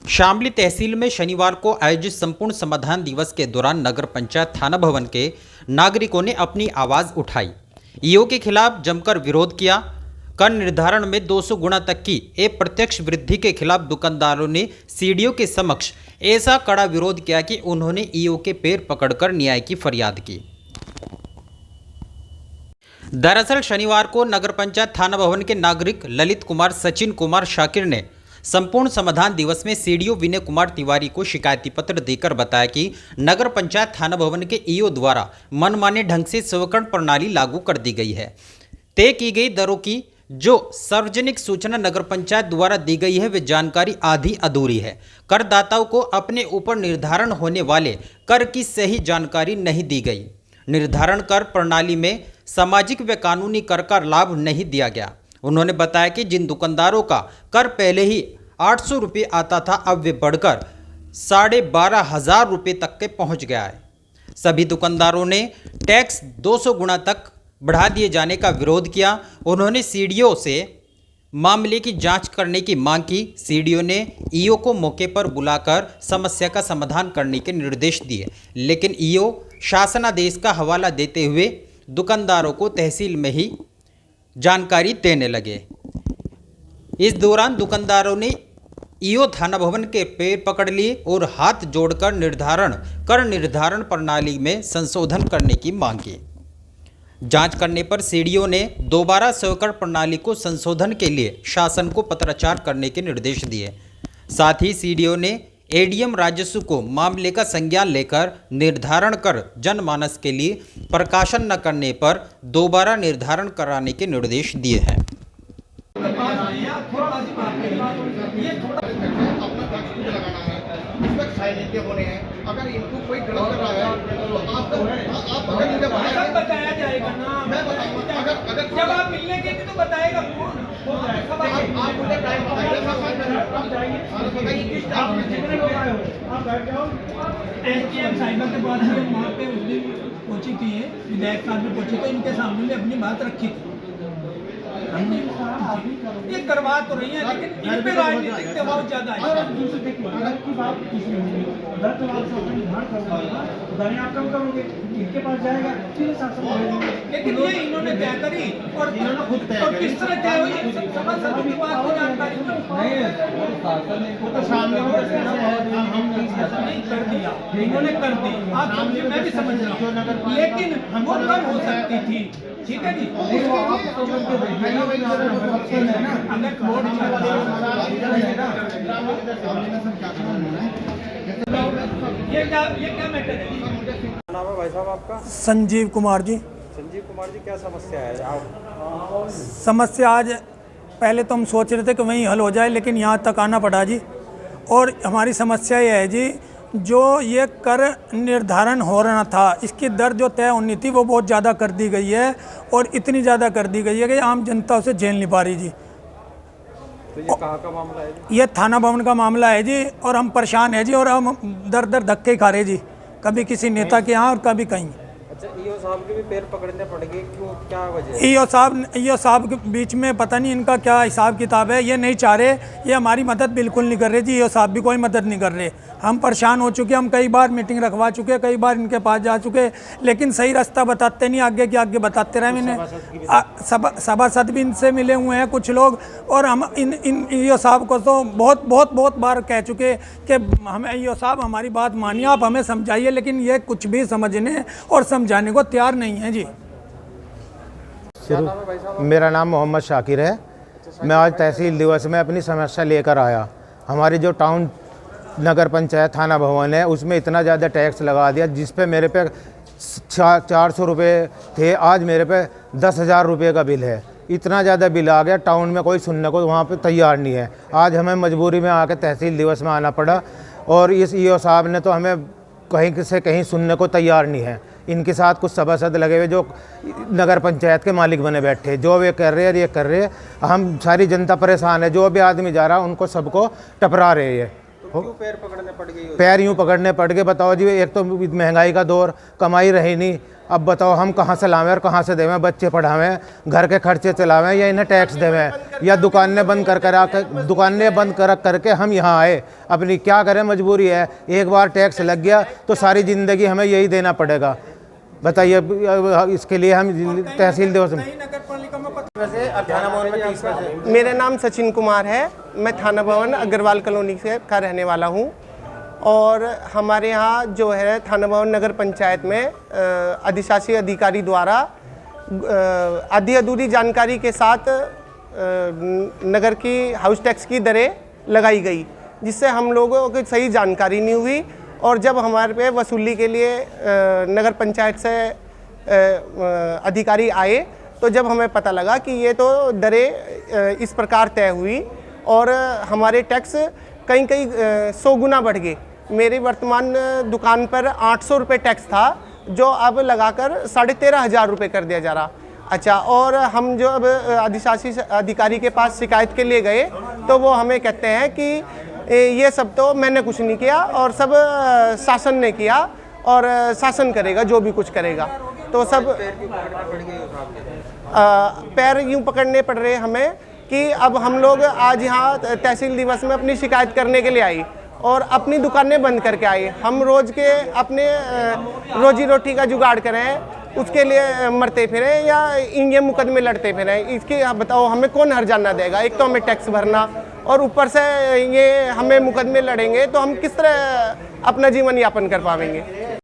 शामली तहसील में शनिवार को आयोजित संपूर्ण समाधान दिवस के दौरान नगर पंचायत थाना भवन के नागरिकों ने अपनी आवाज उठाई। ईओ के खिलाफ जमकर विरोध किया। कर निर्धारण में 200 गुना तक की अप्रत्यक्ष वृद्धि के खिलाफ दुकानदारों ने सीडीओ के समक्ष ऐसा कड़ा विरोध किया कि उन्होंने ईओ के पैर पकड़कर न्याय की फरियाद की। दरअसल शनिवार को नगर पंचायत थाना भवन के नागरिक ललित कुमार सचिन कुमार शाकिर ने संपूर्ण समाधान दिवस में सीडीओ विनय कुमार तिवारी को शिकायती पत्र देकर बताया कि नगर पंचायत थाना भवन के ईओ द्वारा मनमाने ढंग से स्वकरण प्रणाली लागू कर दी गई है। तय की गई दरों की जो सार्वजनिक सूचना नगर पंचायत द्वारा दी गई है वे जानकारी आधी अधूरी है। करदाताओं को अपने ऊपर निर्धारण होने वाले कर की सही जानकारी नहीं दी गई। निर्धारण कर प्रणाली में सामाजिक व कानूनी कर का लाभ नहीं दिया गया। उन्होंने बताया कि जिन दुकानदारों का कर पहले ही 800 रुपये आता था अब वे बढ़कर 12,500 रुपये तक के पहुंच गया है। सभी दुकानदारों ने टैक्स 200 गुना तक बढ़ा दिए जाने का विरोध किया। उन्होंने सीडीओ से मामले की जांच करने की मांग की। सीडीओ ने ईओ को मौके पर बुलाकर समस्या का समाधान करने के निर्देश दिए, लेकिन ईओ शासनादेश का हवाला देते हुए दुकानदारों को तहसील में ही जानकारी देने लगे। इस दौरान दुकानदारों ने ईओ थाना भवन के पैर पकड़ लिए और हाथ जोड़कर कर निर्धारण प्रणाली में संशोधन करने की मांग की। जांच करने पर सीडीओ ने दोबारा स्वकरण प्रणाली को संशोधन के लिए शासन को पत्राचार करने के निर्देश दिए। साथ ही सीडीओ ने एडीएम राजस्व को मामले का संज्ञान लेकर निर्धारण कर जनमानस के लिए प्रकाशन न करने पर दोबारा निर्धारण कराने के निर्देश दिए हैं। अगर इनको कोई गलत कर रहा है तो आप बताया जाएगा ना। मैं बताऊंगा अगर जब आप मिलने के लिए तो बताएगा कौन। आप मुझे टाइम बताइए किस टाइम में कितने लोग आए हो। आप बैठ जाओ। एसडीएम साहिबा के बाद हम वहाँ पे उस दिन पहुंची थी, विधायक साहब भी पहुंचे तो इनके सामने भी अपनी बात रखी थी। ये करवा तो रही है लेकिन इन पे राजनीतिक दबाव ज्यादा है। इनके पास जाएगा लेकिन ये इन्होंने तय करी और किस तरह तय हुई सभासद की बात को जानकारी नहीं कर दिया। इन्होंने कर दी, आप समझिए, मैं भी समझ रहा हूँ, लेकिन वो कम हो सकती थी। ठीक है जी। ये क्या मैटर है? नाम है भाई साहब आपका? संजीव कुमार जी। संजीव कुमार जी, क्या समस्या है? आप समस्या आज पहले तो हम सोच रहे थे कि वहीं हल हो जाए, लेकिन यहाँ तक आना पड़ा जी। और हमारी समस्या ये है जी, जो ये कर निर्धारण हो रहा था इसकी दर जो तय होनी थी वो बहुत ज़्यादा कर दी गई है और इतनी ज़्यादा कर दी गई है कि आम जनता उसे झेल नहीं पा रही जी। तो ये कहाँ का मामला है जी? ये थाना भवन का मामला है जी और हम परेशान हैं जी और हम दर दर धक्के खा रहे जी, कभी किसी नेता के यहाँ और कभी कहीं। अच्छा, ईओ साहब के भी पैर पकड़ने पड़ेंगे, क्यों, क्या वजह है? ईओ साहब के बीच में पता नहीं इनका क्या हिसाब किताब है, ये नहीं चाह रहे, ये हमारी मदद बिल्कुल नहीं कर रहे जी। ईओ साहब भी कोई मदद नहीं कर रहे। हम परेशान हो चुके, हम कई बार मीटिंग रखवा चुके, कई बार इनके पास जा चुके, लेकिन सही रास्ता बताते नहीं, आगे के आगे बताते रहे। मैंने सभासद भी इनसे मिले हुए हैं कुछ लोग, और हम इन ईओ साहब को तो बहुत बार कह चुके कि हमें ईओ साहब हमारी बात मानिए, आप हमें समझाइए, लेकिन ये कुछ भी समझने और समझाने को तैयार नहीं है जी। मेरा नाम मोहम्मद शाकिर है। मैं आज तहसील दिवस में अपनी समस्या लेकर आया। हमारी जो टाउन नगर पंचायत थाना भवन है उसमें इतना ज़्यादा टैक्स लगा दिया, जिस पे मेरे पे 400 रुपये थे, आज मेरे पे 10,000 रुपये का बिल है। इतना ज़्यादा बिल आ गया, टाउन में कोई सुनने को वहाँ पे तैयार नहीं है। आज हमें मजबूरी में आके तहसील दिवस में आना पड़ा और इस ईओ साहब ने तो हमें कहीं से कहीं सुनने को तैयार नहीं है। इनके साथ कुछ सभासद लगे हुए जो नगर पंचायत के मालिक बने बैठे, जो वे कर रहे हैं ये कर रहे हैं। हम सारी जनता परेशान है, जो भी आदमी जा रहा है उनको सबको टपरा रहे हैं। तो क्यों पैर पकड़ने पड़ गई? पैर यूं पकड़ने पड़ गए। बताओ जी, एक तो महंगाई का दौर, कमाई रही नहीं। अब बताओ हम कहाँ से लावें और कहाँ से देवें? बच्चे पढ़ावें, घर के खर्चे चलावें, या इन्हें टैक्स देवें, या दुकानें बंद कर करके हम यहाँ आए। अपनी क्या करें, मजबूरी है। एक बार टैक्स लग गया तो सारी ज़िंदगी हमें यही देना पड़ेगा। बताइए, इसके लिए हम तहसील दिवस मेरा नाम सचिन कुमार है। मैं थाना भवन अग्रवाल कॉलोनी से का रहने वाला हूँ। और हमारे यहाँ जो है थाना भवन नगर पंचायत में अधिशासी अधिकारी द्वारा आधी अधूरी जानकारी के साथ नगर की हाउस टैक्स की दरें लगाई गई, जिससे हम लोगों को सही जानकारी नहीं हुई। और जब हमारे पे वसूली के लिए नगर पंचायत से अधिकारी आए, तो जब हमें पता लगा कि ये तो दरें इस प्रकार तय हुई और हमारे टैक्स कहीं 100 गुना बढ़ गए। मेरी वर्तमान दुकान पर 800 रुपये टैक्स था, जो अब लगाकर 13,500 रुपये कर दिया जा रहा। अच्छा, और हम जो अब अधिशासी अधिकारी के पास शिकायत के लिए गए, तो वो हमें कहते हैं कि ये सब तो मैंने कुछ नहीं किया और सब शासन ने किया और शासन करेगा जो भी कुछ करेगा। तो सब पैर यूँ पकड़ने पड़ रहे हमें कि अब हम लोग आज यहाँ तहसील दिवस में अपनी शिकायत करने के लिए आए और अपनी दुकानें बंद करके आए। हम रोज़ के अपने रोजी रोटी का जुगाड़ करें, उसके लिए मरते फिरें या ये मुकदमे लड़ते फिरें। इसकी बताओ हमें कौन हर्जाना देगा? एक तो हमें टैक्स भरना और ऊपर से ये हमें मुकदमे लड़ेंगे, तो हम किस तरह अपना जीवन यापन कर पाएंगे?